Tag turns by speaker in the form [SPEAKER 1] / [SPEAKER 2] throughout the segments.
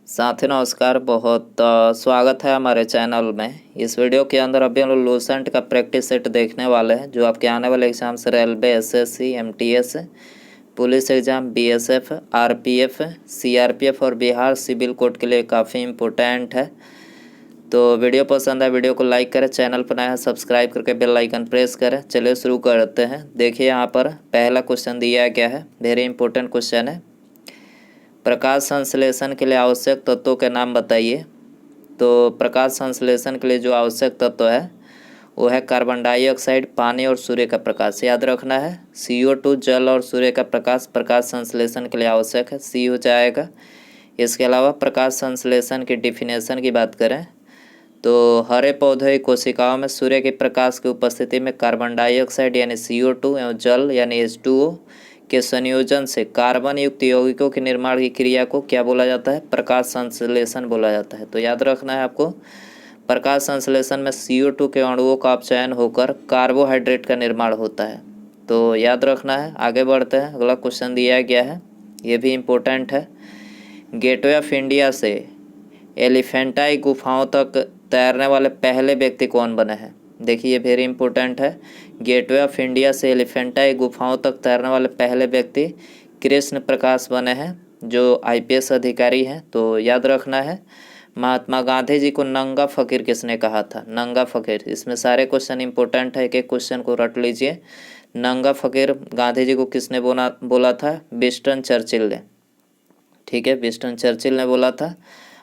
[SPEAKER 1] साथी नमस्कार। बहुत स्वागत है हमारे चैनल में। इस वीडियो के अंदर अभी हम लोग लूसेंट का प्रैक्टिस सेट देखने वाले हैं, जो आपके आने वाले एग्जाम से railway, SSC, MTS, police exam, BSF, RPF, CRPF और बिहार सिविल कोड के लिए काफ़ी इम्पोर्टेंट है। तो वीडियो पसंद है, वीडियो को लाइक करें, चैनल पर नया है सब्सक्राइब करके बेल आइकन प्रेस करें। चलिए शुरू करते हैं। देखिए यहाँ पर पहला क्वेश्चन दिया गया है, वेरी इंपॉर्टेंट क्वेश्चन है। प्रकाश संश्लेषण के लिए आवश्यक तत्वों के नाम बताइए। तो प्रकाश संश्लेषण के लिए जो आवश्यक तत्व है वो है कार्बन डाइऑक्साइड, पानी और सूर्य का प्रकाश। याद रखना है, CO2 जल और सूर्य का प्रकाश प्रकाश संश्लेषण के लिए आवश्यक है, सी हो जाएगा। इसके अलावा प्रकाश संश्लेषण की डिफिनेशन की बात करें तो हरे पौधे कोशिकाओं में सूर्य के प्रकाश की उपस्थिति में कार्बन डाइऑक्साइड यानी CO2 एवं जल यानी H2O के संयोजन से कार्बन युक्त यौगिकों के निर्माण की क्रिया को क्या बोला जाता है? प्रकाश संश्लेषण बोला जाता है। तो याद रखना है आपको, प्रकाश संश्लेषण में CO2 के अणुओं का अपचयन होकर कार्बोहाइड्रेट का निर्माण होता है। तो याद रखना है। आगे बढ़ते हैं, अगला क्वेश्चन दिया गया है, ये भी इम्पोर्टेंट है। गेटवे ऑफ इंडिया से एलिफेंटाई गुफाओं तक तैरने वाले पहले व्यक्ति कौन बने हैं? देखिए ये वेरी इंपॉर्टेंट है। गेटवे ऑफ इंडिया से एलिफेंटाई गुफाओं तक तैरने वाले पहले व्यक्ति कृष्ण प्रकाश बने हैं, जो IPS अधिकारी हैं। तो याद रखना है, महात्मा गांधी जी को नंगा फकीर किसने कहा था? नंगा फकीर। इसमें सारे क्वेश्चन इंपॉर्टेंट है, एक एक क्वेश्चन को रट लीजिए। नंगा फकीर गांधी जी को किसने बोला था? विंस्टन चर्चिल ने। ठीक है, विंस्टन चर्चिल ने बोला था।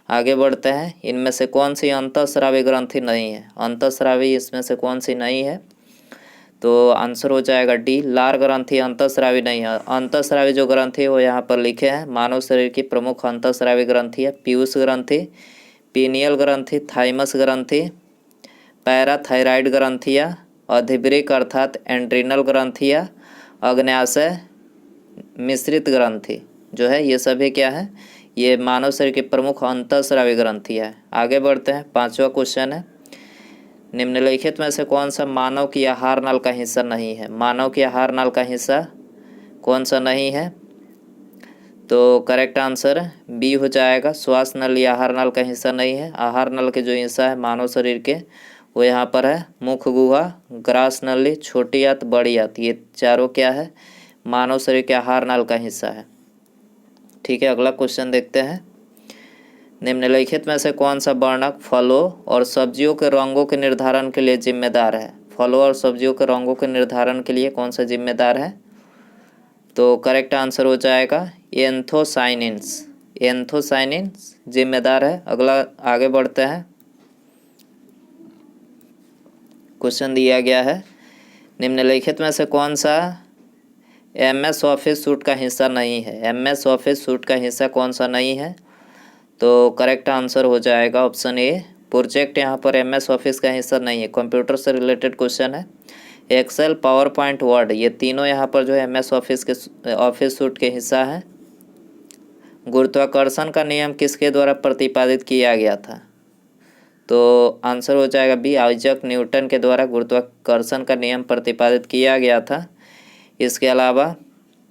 [SPEAKER 1] आगे बढ़ते हैं, इनमें से कौन सी अंतःस्रावी ग्रंथि नहीं है? अंतःस्रावी इसमें से कौन सी नहीं है? तो आंसर हो जाएगा डी, लार ग्रंथि अंतःस्रावी नहीं है। अंतःस्रावी जो ग्रंथि है वो यहाँ पर लिखे हैं। मानव शरीर की प्रमुख अंतःस्रावी ग्रंथि है पीयूष ग्रंथि, पीनियल ग्रंथि, थाइमस ग्रंथि, पैराथायराइड ग्रंथियाँ, अधिवृक्क अर्थात एंड्रिनल ग्रंथियाँ, अग्न्याशय मिश्रित ग्रंथि जो है, ये सभी क्या है? ये मानव शरीर की प्रमुख अंतःस्रावी ग्रंथि है। आगे बढ़ते हैं, पांचवा क्वेश्चन है, निम्नलिखित में से कौन सा मानव की आहार नल का हिस्सा नहीं है? मानव की आहार नल का हिस्सा कौन सा नहीं है? तो करेक्ट आंसर बी हो जाएगा, श्वास नल या आहार नल का हिस्सा नहीं है। आहार नल के जो हिस्सा है मानव शरीर के वो यहाँ पर है मुख गुहा, ग्रास नली, छोटी आंत, बड़ी आंत। ये चारों क्या है? मानव शरीर के आहार नल का हिस्सा है। ठीक है, अगला क्वेश्चन देखते हैं। निम्नलिखित में से कौन सा वर्णक फलों और सब्जियों के रंगों के निर्धारण के लिए जिम्मेदार है? फलों और सब्जियों के रंगों के निर्धारण के लिए कौन सा जिम्मेदार है? तो करेक्ट आंसर हो जाएगा एंथोसाइनिन्स। एंथोसाइनिन्स जिम्मेदार है। अगला आगे बढ़ते हैं, क्वेश्चन दिया गया है, निम्नलिखित में से कौन सा MS ऑफिस सूट का हिस्सा नहीं है? MS ऑफिस सूट का हिस्सा कौन सा नहीं है? तो करेक्ट आंसर हो जाएगा ऑप्शन ए, प्रोजेक्ट यहाँ पर MS ऑफिस का हिस्सा नहीं है। कंप्यूटर से रिलेटेड क्वेश्चन है। एक्सेल, पावर पॉइंट, वर्ड, ये तीनों यहाँ पर जो है MS ऑफिस सूट के हिस्सा है। गुरुत्वाकर्षण का नियम किसके द्वारा प्रतिपादित किया गया था? तो आंसर हो जाएगा बी, आइजैक न्यूटन के द्वारा गुरुत्वाकर्षण का नियम प्रतिपादित किया गया था। इसके अलावा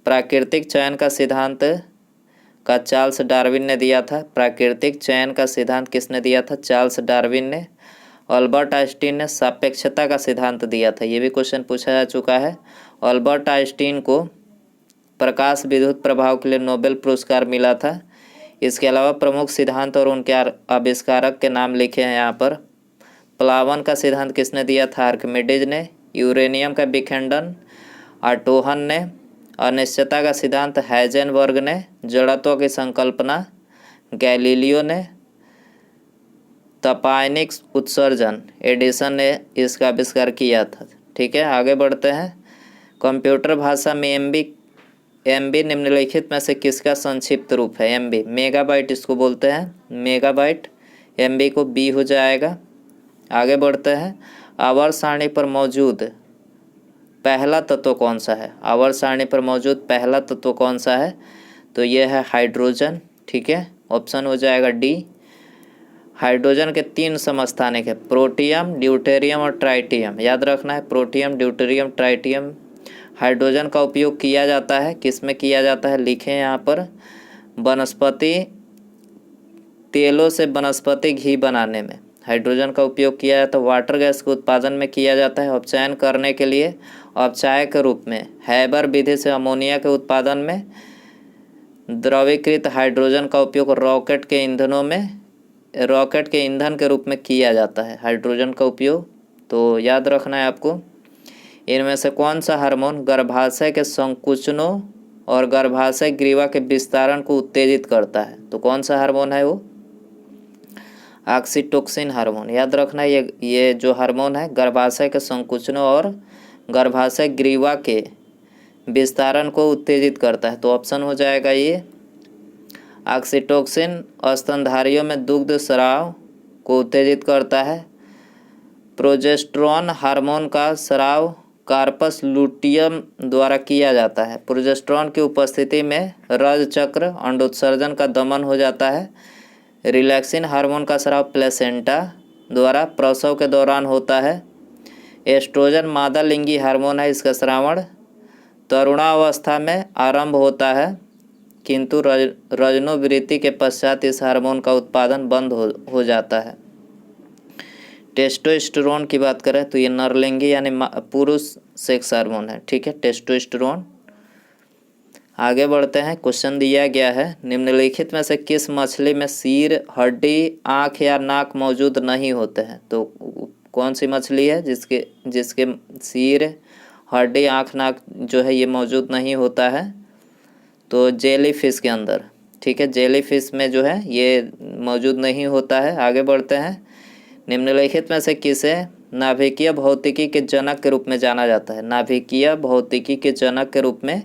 [SPEAKER 1] प्राकृतिक चयन का सिद्धांत का चार्ल्स डार्विन ने दिया था। प्राकृतिक चयन का सिद्धांत किसने दिया था? चार्ल्स डार्विन ने। अल्बर्ट आइंस्टीन ने सापेक्षता का सिद्धांत दिया था। ये भी क्वेश्चन पूछा जा चुका है। अल्बर्ट आइंस्टीन को प्रकाश विद्युत प्रभाव के लिए नोबेल पुरस्कार मिला था। इसके अलावा प्रमुख सिद्धांत और उनके आविष्कारक के नाम लिखे हैं यहाँ पर। प्लावन का सिद्धांत किसने दिया था? आर्किमिडीज ने। यूरेनियम का विखंडन आर्टोहन ने। अनिश्चितता का सिद्धांत हाइजेनबर्ग ने। जड़त्व की संकल्पना गैलीलियो ने। तपायनिक उत्सर्जन एडिसन ने इसका आविष्कार किया था। ठीक है, आगे बढ़ते हैं। कंप्यूटर भाषा में MB निम्नलिखित में से किसका संक्षिप्त रूप है? MB मेगाबाइट इसको बोलते हैं, मेगाबाइट। MB को बी हो जाएगा। आगे बढ़ते हैं, आवर्त सारणी पर मौजूद पहला तत्व कौन सा है? आवर्त सारणी पर मौजूद पहला तत्व कौन सा है? तो यह है हाइड्रोजन। ठीक है, ऑप्शन हो जाएगा डी। हाइड्रोजन के 3 समस्थानिक है, प्रोटियम, ड्यूटेरियम और ट्राइटियम। याद रखना है, प्रोटियम, ड्यूटेरियम, ट्राइटियम। हाइड्रोजन का उपयोग किया जाता है, किस में किया जाता है? लिखें यहाँ पर, वनस्पति तेलों से वनस्पति घी बनाने में। हाइड्रोजन का उपयोग किया जाता है वाटर गैस के उत्पादन में किया जाता है। अपचयन करने के लिए अपचायक के रूप में हैबर विधि से अमोनिया के उत्पादन में। द्रवीकृत हाइड्रोजन का उपयोग रॉकेट के ईंधन के रूप में किया जाता है हाइड्रोजन का उपयोग। तो याद रखना है आपको। इनमें से कौन सा हार्मोन गर्भाशय के संकुचनों और गर्भाशय ग्रीवा के विस्तारण को उत्तेजित करता है? तो कौन सा हार्मोन है वो? Oxytocin hormone. याद रखना है ये जो हार्मोन है गर्भाशय के संकुचनों और गर्भाशय ग्रीवा के विस्तारण को उत्तेजित करता है। तो ऑप्शन हो जाएगा ये ऑक्सीटोसिन। स्तनधारियों में दुग्ध स्राव को उत्तेजित करता है। प्रोजेस्टेरॉन हार्मोन का स्राव कार्पस लुटियम द्वारा किया जाता है। प्रोजेस्टेरॉन की उपस्थिति में रज चक्र अंडोत्सर्जन का दमन हो जाता है। रिलैक्सिन हार्मोन का स्राव प्लेसेंटा द्वारा प्रसव के दौरान होता है। एस्ट्रोजन मादा लिंगी हार्मोन है, इसका श्रावण तरुणावस्था में आरंभ होता है, किंतु रजनोवृत्ति के पश्चात इस हार्मोन का उत्पादन बंद हो जाता है। टेस्टोस्टेरोन की बात करें तो ये नरलिंगी यानी पुरुष सेक्स हार्मोन है। ठीक है, टेस्टोस्टेरोन। आगे बढ़ते हैं। क्वेश्चन दिया गया है निम्नलिखित में से किस मछली में सिर, हड्डी, आँख या नाक मौजूद नहीं होते हैं? तो कौन सी मछली है जिसके सिर, हड्डी, आँख, नाक जो है ये मौजूद नहीं होता है? तो जेली फिश के अंदर। ठीक है, जेली फिश में जो है ये मौजूद नहीं होता है। आगे बढ़ते हैं। निम्नलिखित में से किसे नाभिकीय भौतिकी के जनक के रूप में जाना जाता है? नाभिकीय भौतिकी के जनक के रूप में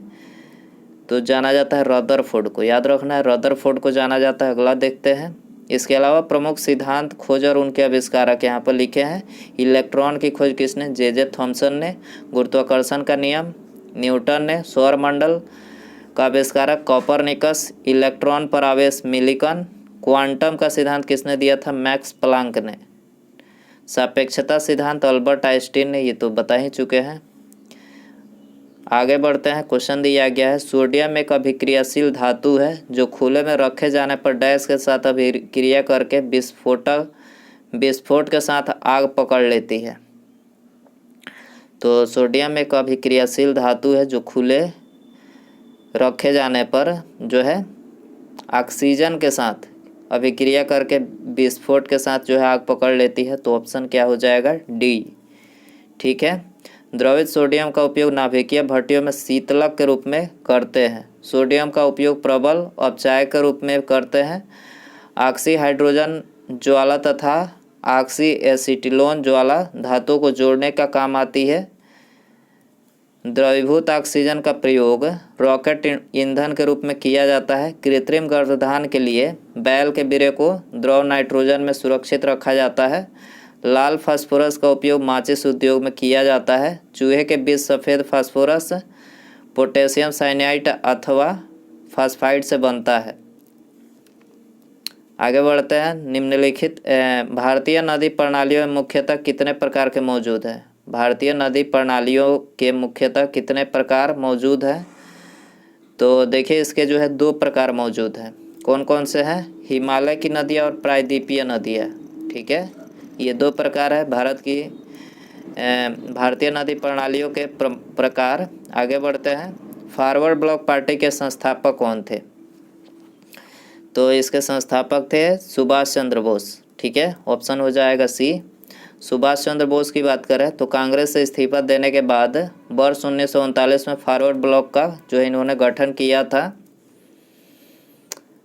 [SPEAKER 1] तो जाना जाता है रदरफोर्ड को। याद रखना है, रदरफोर्ड को जाना जाता है। अगला देखते हैं। इसके अलावा प्रमुख सिद्धांत खोज और उनके आविष्कारक यहाँ पर लिखे हैं। इलेक्ट्रॉन की खोज किसने? जे थॉमसन ने। गुरुत्वाकर्षण का नियम न्यूटन ने। सौरमंडल का आविष्कारक कॉपरनिकस। इलेक्ट्रॉन पर आवेश मिलिकन। क्वांटम का सिद्धांत किसने दिया था? मैक्स प्लांक ने। सापेक्षता सिद्धांत अल्बर्ट आइंस्टीन ने। ये तो बता ही चुके हैं। आगे बढ़ते हैं। क्वेश्चन दिया गया है सोडियम एक अभिक्रियाशील धातु है जो खुले में रखे जाने पर डैश के साथ अभिक्रिया करके विस्फोट के साथ आग पकड़ लेती है। तो सोडियम एक अभिक्रियाशील धातु है जो खुले रखे जाने पर जो है ऑक्सीजन के साथ अभिक्रिया करके विस्फोट के साथ जो है आग पकड़ लेती है। तो ऑप्शन क्या हो जाएगा? डी। ठीक है। द्रवित सोडियम का उपयोग नाभिकीय भट्टियों में शीतलक के रूप में करते हैं। सोडियम का उपयोग प्रबल अपचायक के रूप में करते हैं। ऑक्सी हाइड्रोजन ज्वाला तथा ऑक्सी एसिटिलोन ज्वाला धातु को जोड़ने का काम आती है। द्रवीभूत ऑक्सीजन का प्रयोग रॉकेट ईंधन के रूप में किया जाता है। कृत्रिम गर्भाधान के लिए बैल के बिरे को द्रव नाइट्रोजन में सुरक्षित रखा जाता है। लाल फास्फोरस का उपयोग माचिस उद्योग में किया जाता है। चूहे के बीज सफ़ेद फास्फोरस पोटेशियम साइनाइड अथवा फास्फाइड से बनता है। आगे बढ़ते हैं। निम्नलिखित भारतीय नदी प्रणालियों में मुख्यतः कितने प्रकार के मौजूद हैं? भारतीय नदी प्रणालियों के मुख्यतः कितने प्रकार मौजूद हैं? तो देखिए इसके जो है 2 प्रकार मौजूद हैं। कौन कौन से हैं? हिमालय की नदियाँ और प्रायद्वीपीय नदियाँ। ठीक है, ये 2 प्रकार है भारतीय नदी प्रणालियों के प्रकार। आगे बढ़ते हैं। फॉरवर्ड ब्लॉक पार्टी के संस्थापक कौन थे? तो इसके संस्थापक थे सुभाष चंद्र बोस। ठीक है, ऑप्शन हो जाएगा सी। सुभाष चंद्र बोस की बात करें तो कांग्रेस से इस्तीफा देने के बाद वर्ष 1939 में फॉरवर्ड ब्लॉक का जो इन्होंने गठन किया था।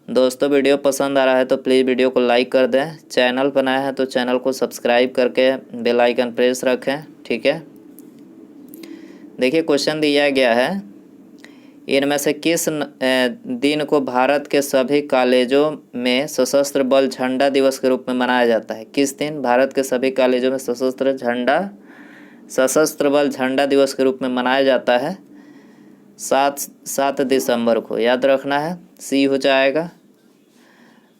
[SPEAKER 1] दोस्तों वीडियो पसंद आ रहा है तो प्लीज़ वीडियो को लाइक कर दें। चैनल बनाया है तो चैनल को सब्सक्राइब करके बेल आइकन प्रेस रखें। ठीक है, देखिए क्वेश्चन दिया गया है इनमें से किस दिन को भारत के सभी कॉलेजों में सशस्त्र बल झंडा दिवस के रूप में मनाया जाता है? किस दिन भारत के सभी कॉलेजों में सशस्त्र बल झंडा दिवस के रूप में मनाया जाता है? 7 दिसंबर को। याद रखना है, सी हो जाएगा।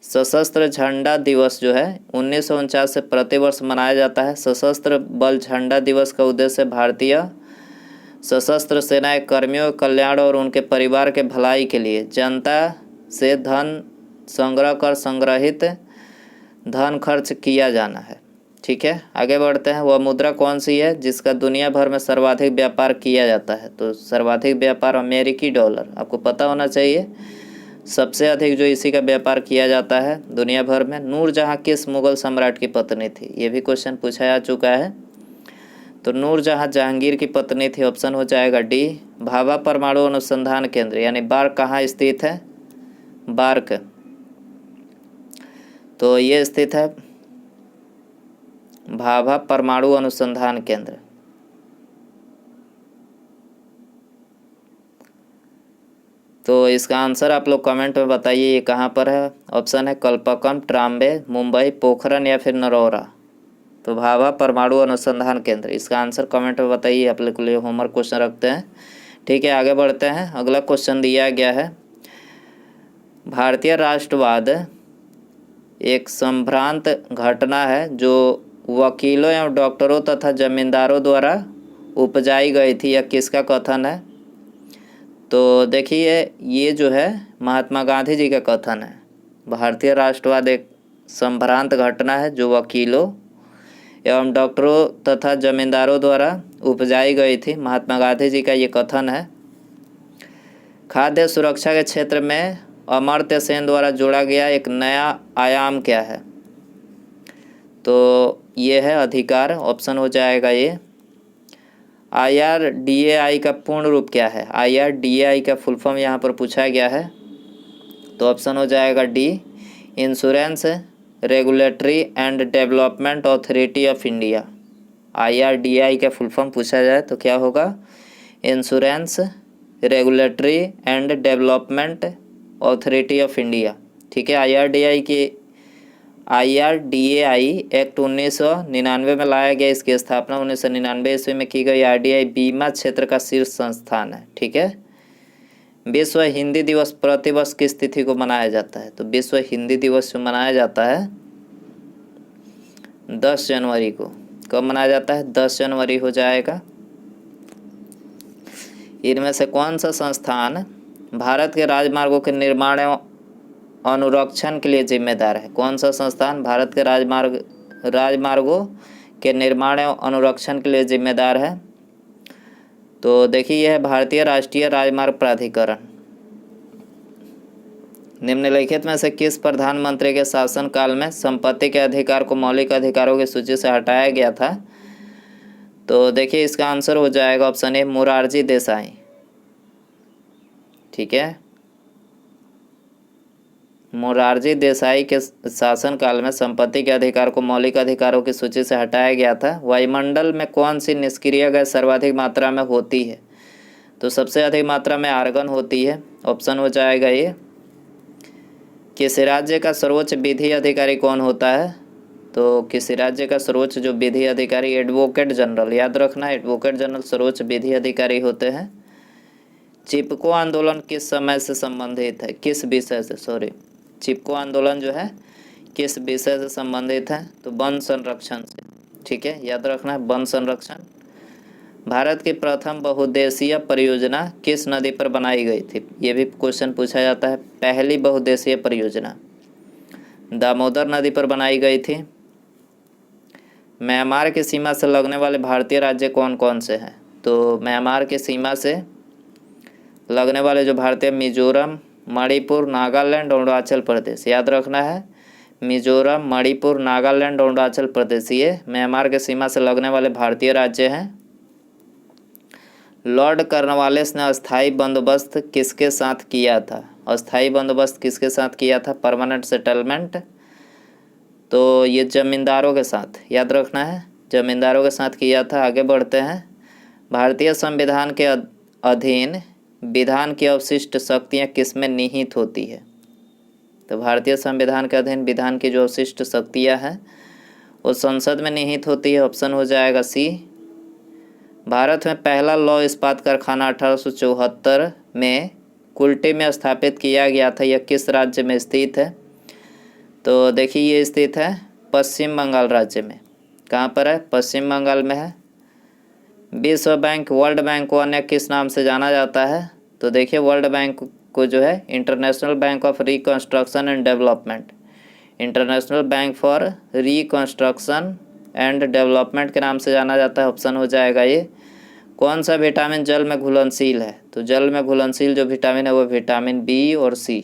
[SPEAKER 1] सशस्त्र झंडा दिवस जो है 1949 से प्रतिवर्ष मनाया जाता है। सशस्त्र बल झंडा दिवस का उद्देश्य भारतीय सशस्त्र सेनाएं कर्मियों के कल्याण और उनके परिवार के भलाई के लिए जनता से धन संग्रह कर संग्रहित धन खर्च किया जाना है। ठीक है, आगे बढ़ते हैं। वह मुद्रा कौन सी है जिसका दुनिया भर में सर्वाधिक व्यापार किया जाता है? तो सर्वाधिक व्यापार अमेरिकी डॉलर, आपको पता होना चाहिए। सबसे अधिक जो इसी का व्यापार किया जाता है दुनिया भर में। नूरजहां किस मुगल सम्राट की पत्नी थी? ये भी क्वेश्चन पूछा जा चुका है। तो नूरजहां जहांगीर की पत्नी थी। ऑप्शन हो जाएगा डी। भाभा परमाणु अनुसंधान केंद्र यानी बार्क कहाँ स्थित है? बार्क, तो ये स्थित है भाभा परमाणु अनुसंधान केंद्र। तो इसका आंसर आप लोग कमेंट में बताइए ये कहाँ पर है। ऑप्शन है कल्पक्कम, ट्राम्बे, मुंबई, पोखरन या फिर नरोरा। तो भाभा परमाणु अनुसंधान केंद्र, इसका आंसर कमेंट में बताइए। आप लोग के लिए होमवर्क क्वेश्चन रखते हैं। ठीक है, आगे बढ़ते हैं। अगला क्वेश्चन दिया गया है, भारतीय राष्ट्रवाद एक संभ्रांत घटना है जो वकीलों एवं डॉक्टरों तथा जमींदारों द्वारा उपजाई गई थी, यह किसका कथन है? तो देखिए ये जो है महात्मा गांधी जी का कथन है। भारतीय राष्ट्रवाद एक संभ्रांत घटना है जो वकीलों एवं डॉक्टरों तथा जमींदारों द्वारा उपजाई गई थी, महात्मा गांधी जी का ये कथन है। खाद्य सुरक्षा के क्षेत्र में अमर्त्य सेन द्वारा जोड़ा गया एक नया आयाम क्या है? तो ये है अधिकार। ऑप्शन हो जाएगा ये। IRDAI का पूर्ण रूप क्या है? IRDAI का फुल फॉर्म यहाँ पर पूछा गया है। तो ऑप्शन हो जाएगा D, insurance regulatory and development authority of India. IRDAI का फुल फॉर्म पूछा जाए तो क्या होगा? Insurance regulatory and development authority of India. ठीक है, IRDAI एक्ट 1999 में लाया गया। इसकी स्थापना 1999 ईस्वी में की गई। RDI बीमा क्षेत्र का शीर्ष संस्थान है। ठीक है, विश्व हिंदी दिवस प्रतिवर्ष किस तिथि को मनाया जाता है? तो विश्व हिंदी दिवस जो मनाया जाता है 10 जनवरी को। कब मनाया जाता है? 10 जनवरी हो जाएगा। इनमें से कौन सा संस्थान भारत के राजमार्गों के निर्माण एवं अनुरक्षण के लिए जिम्मेदार है? कौन सा संस्थान भारत के राजमार्गों के निर्माण एवं अनुरक्षण के लिए जिम्मेदार है? तो देखिए यह है भारतीय राष्ट्रीय राजमार्ग प्राधिकरण। निम्नलिखित में से किस प्रधानमंत्री के शासनकाल में संपत्ति के अधिकार को मौलिक अधिकारों की सूची से हटाया गया था? तो देखिए इसका आंसर हो जाएगा ऑप्शन ए, मोरारजी देसाई। ठीक है, मोरारजी देसाई के शासनकाल में संपत्ति के अधिकार को मौलिक अधिकारों की सूची से हटाया गया था। वायुमंडल में कौन सी निष्क्रिय गैस सर्वाधिक मात्रा में होती है? तो सबसे अधिक मात्रा में आर्गन होती है। ऑप्शन हो जाएगा ये। किसी राज्य का सर्वोच्च विधि अधिकारी कौन होता है? तो किसी राज्य का सर्वोच्च जो विधि अधिकारी एडवोकेट जनरल, याद रखना एडवोकेट जनरल सर्वोच्च विधि अधिकारी होते हैं। चिपको आंदोलन किस समय से संबंधित है? किस विषय से? सॉरी, चिपको आंदोलन जो है किस विषय से संबंधित है? तो वन संरक्षण से। ठीक है, याद रखना है वन संरक्षण। भारत की प्रथम बहुउद्देशीय परियोजना किस नदी पर बनाई गई थी? ये भी क्वेश्चन पूछा जाता है। पहली बहुउद्देशीय परियोजना दामोदर नदी पर बनाई गई थी। म्यांमार की सीमा से लगने वाले भारतीय राज्य कौन कौन से हैं? तो म्यांमार की सीमा से लगने वाले जो भारतीय मिजोरम, मणिपुर, नागालैंड, अरुणाचल प्रदेश। याद रखना है मिजोरम, मणिपुर, नागालैंड, अरुणाचल प्रदेश ये म्यांमार के सीमा से लगने वाले भारतीय राज्य हैं। लॉर्ड कॉर्नवालिस ने अस्थायी बंदोबस्त किसके साथ किया था? अस्थायी बंदोबस्त किसके साथ किया था? Permanent settlement. तो ये जमींदारों के साथ, याद रखना है जमींदारों के साथ किया था। आगे बढ़ते हैं। भारतीय संविधान के अधीन विधान की अवशिष्ट शक्तियाँ किसमें निहित होती है? तो भारतीय संविधान के अधीन विधान की जो अवशिष्ट शक्तियाँ हैं वो संसद में निहित होती है। ऑप्शन हो जाएगा सी। भारत में पहला लौह इस्पात कारखाना 1874 में कुल्टी में स्थापित किया गया था। यह किस राज्य में स्थित है? तो देखिए ये स्थित है पश्चिम बंगाल राज्य में। कहाँ पर है? पश्चिम बंगाल में है। विश्व बैंक, वर्ल्ड बैंक को अन्य किस नाम से जाना जाता है? तो देखिए वर्ल्ड बैंक को जो है international bank of reconstruction and development, international bank for reconstruction and development के नाम से जाना जाता है। ऑप्शन हो जाएगा ये। कौन सा विटामिन जल में घुलनशील है? तो जल में घुलनशील जो विटामिन है वो विटामिन बी और सी।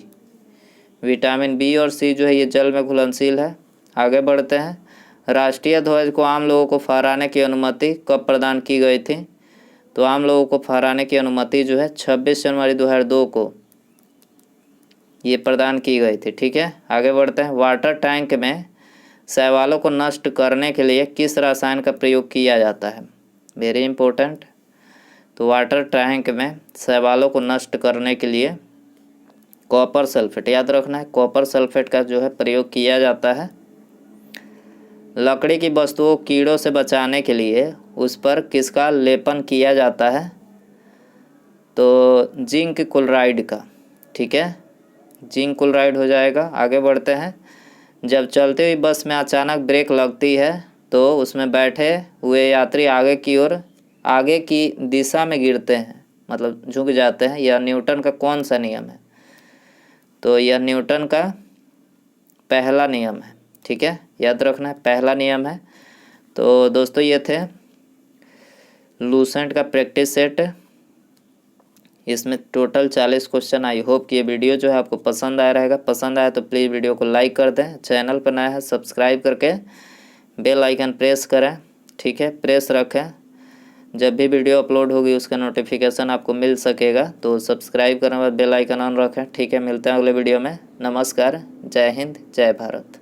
[SPEAKER 1] विटामिन बी और सी जो है ये जल में घुलनशील है। आगे बढ़ते हैं। राष्ट्रीय ध्वज को आम लोगों को फहराने की अनुमति कब प्रदान की गई थी? तो आम लोगों को फहराने की अनुमति जो है 26 जनवरी 2002 को ये प्रदान की गई थी। ठीक है, आगे बढ़ते हैं। वाटर टैंक में शैवालों को नष्ट करने के लिए किस रसायन का प्रयोग किया जाता है? Very important. तो वाटर टैंक में शैवालों को नष्ट करने के लिए कॉपर सल्फेट, याद रखना है, कॉपर सल्फेट का जो है प्रयोग किया जाता है। लकड़ी की वस्तुओं को कीड़ों से बचाने के लिए उस पर किसका लेपन किया जाता है? तो जिंक क्लोराइड का। ठीक है, जिंक क्लोराइड हो जाएगा। आगे बढ़ते हैं। जब चलती हुई बस में अचानक ब्रेक लगती है तो उसमें बैठे हुए यात्री आगे की दिशा में गिरते हैं, मतलब झुक जाते हैं। यह न्यूटन का कौन सा नियम है? तो यह न्यूटन का पहला नियम है। ठीक है, याद रखना है, पहला नियम है। तो दोस्तों ये थे लूसेंट का प्रैक्टिस सेट। इसमें टोटल 40 क्वेश्चन। आई होप कि ये वीडियो जो है आपको पसंद आया रहेगा। पसंद आया तो प्लीज़ वीडियो को लाइक कर दें। चैनल पर नया है सब्सक्राइब करके बेल आइकन प्रेस करें। ठीक है, प्रेस रखें। जब भी वीडियो अपलोड होगी उसका नोटिफिकेशन आपको मिल सकेगा। तो सब्सक्राइब करने के बाद बेल आइकन ऑन रखें। ठीक है, मिलते हैं अगले वीडियो में। नमस्कार, जय हिंद, जय भारत।